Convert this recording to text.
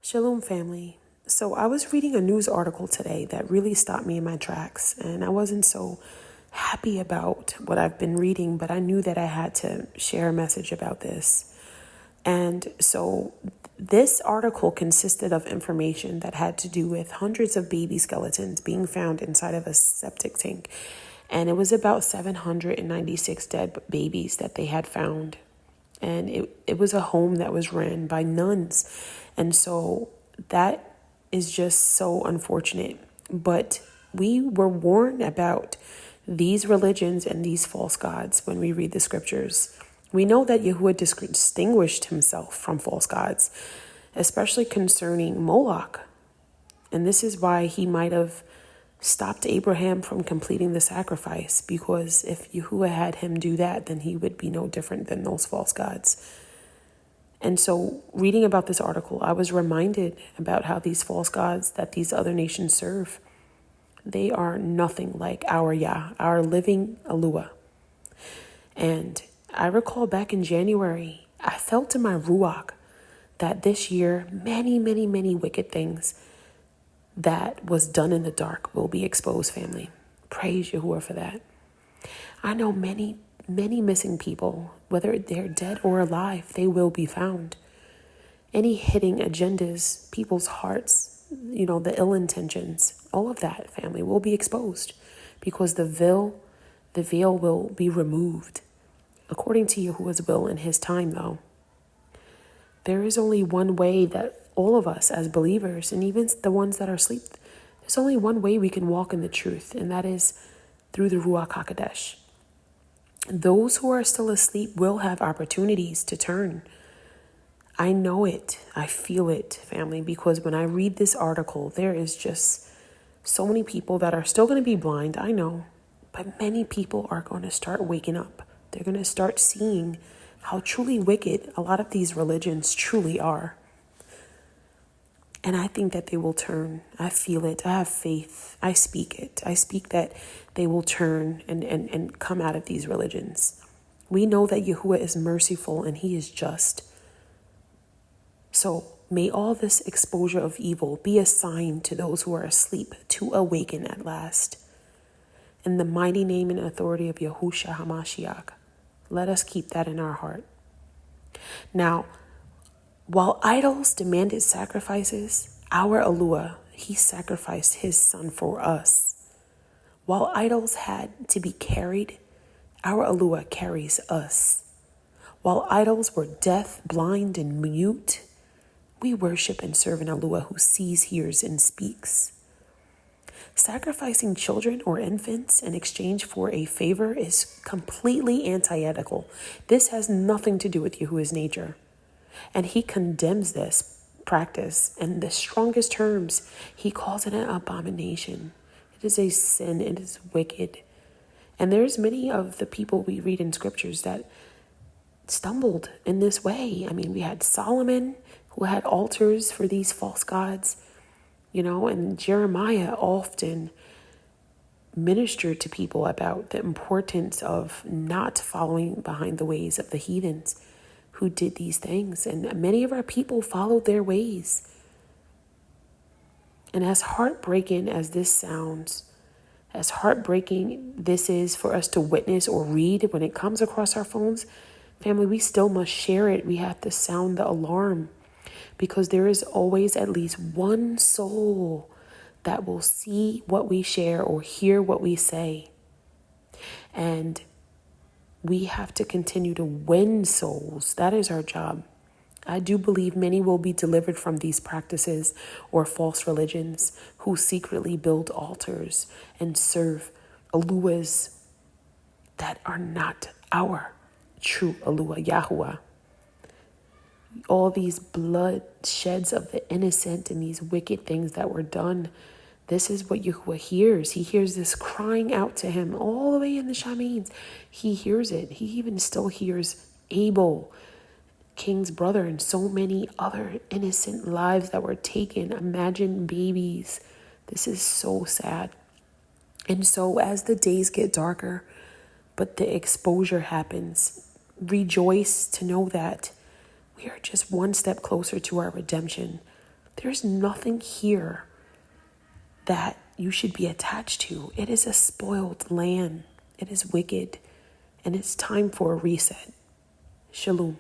Shalom, family. So I was reading a news article today that really stopped me in my tracks, and I wasn't so happy about what I've been reading, but I knew that I had to share a message about this. And so this article consisted of information that had to do with hundreds of baby skeletons being found inside of a septic tank. And it was about 796 dead babies that they had found. And it was a home that was ran by nuns. And so that is just so unfortunate. But we were warned about these religions and these false gods when we read the scriptures. We know that Yahuwah distinguished himself from false gods, especially concerning Moloch. And this is why he might have stopped Abraham from completing the sacrifice, because if Yahuwah had him do that, then he would be no different than those false gods. And so reading about this article, I was reminded about how these false gods that these other nations serve, they are nothing like our Yah, our living Alua. And I recall back in January, I felt in my Ruach that this year, many, many, many wicked things that was done in the dark will be exposed, family. Praise Yahuwah for that. I know many missing people, whether they're dead or alive, they will be found. Any hidden agendas, people's hearts, the ill intentions, all of that, family, will be exposed because the veil will be removed according to Yahuwah's will in his time, though. There is only one way that all of us as believers, and even the ones that are asleep, there's only one way we can walk in the truth, and that is through the Ruach HaKodesh. Those who are still asleep will have opportunities to turn. I know it. I feel it, family, because when I read this article, there is just so many people that are still going to be blind, I know, but many people are going to start waking up. They're going to start seeing how truly wicked a lot of these religions truly are. And I think that they will turn. I feel it. I have faith. I speak it. I speak that they will turn and come out of these religions. We know that Yahuwah is merciful and he is just. So may all this exposure of evil be a sign to those who are asleep to awaken at last. In the mighty name and authority of Yahushua HaMashiach, let us keep that in our heart. Now, while idols demanded sacrifices, our Alua, he sacrificed his son for us. While idols had to be carried, our Alua carries us. While idols were deaf, blind, and mute, we worship and serve an Alua who sees, hears, and speaks. Sacrificing children or infants in exchange for a favor is completely antithetical. This has nothing to do with Yahuwah's nature. And he condemns this practice in the strongest terms. He calls it an abomination. It is a sin. It is wicked. And there's many of the people we read in scriptures that stumbled in this way. I mean, we had Solomon who had altars for these false gods, and Jeremiah often ministered to people about the importance of not following behind the ways of the heathens who did these things. And many of our people followed their ways. And as heartbreaking as this sounds, as heartbreaking this is for us to witness or read when it comes across our phones, family, we still must share it. We have to sound the alarm, because there is always at least one soul that will see what we share or hear what we say. And we have to continue to win souls. That is our job. I do believe many will be delivered from these practices or false religions who secretly build altars and serve Aluas that are not our true Alua, Yahuwah. All these blood sheds of the innocent and these wicked things that were done, this is what Yahuwah hears. He hears this crying out to him all the way in the Shamines. He hears it. He even still hears Abel, King's brother, and so many other innocent lives that were taken. Imagine babies. This is so sad. And so as the days get darker, but the exposure happens, rejoice to know that we are just one step closer to our redemption. There's nothing here that you should be attached to. It is a spoiled land. It is wicked. And it's time for a reset. Shalom.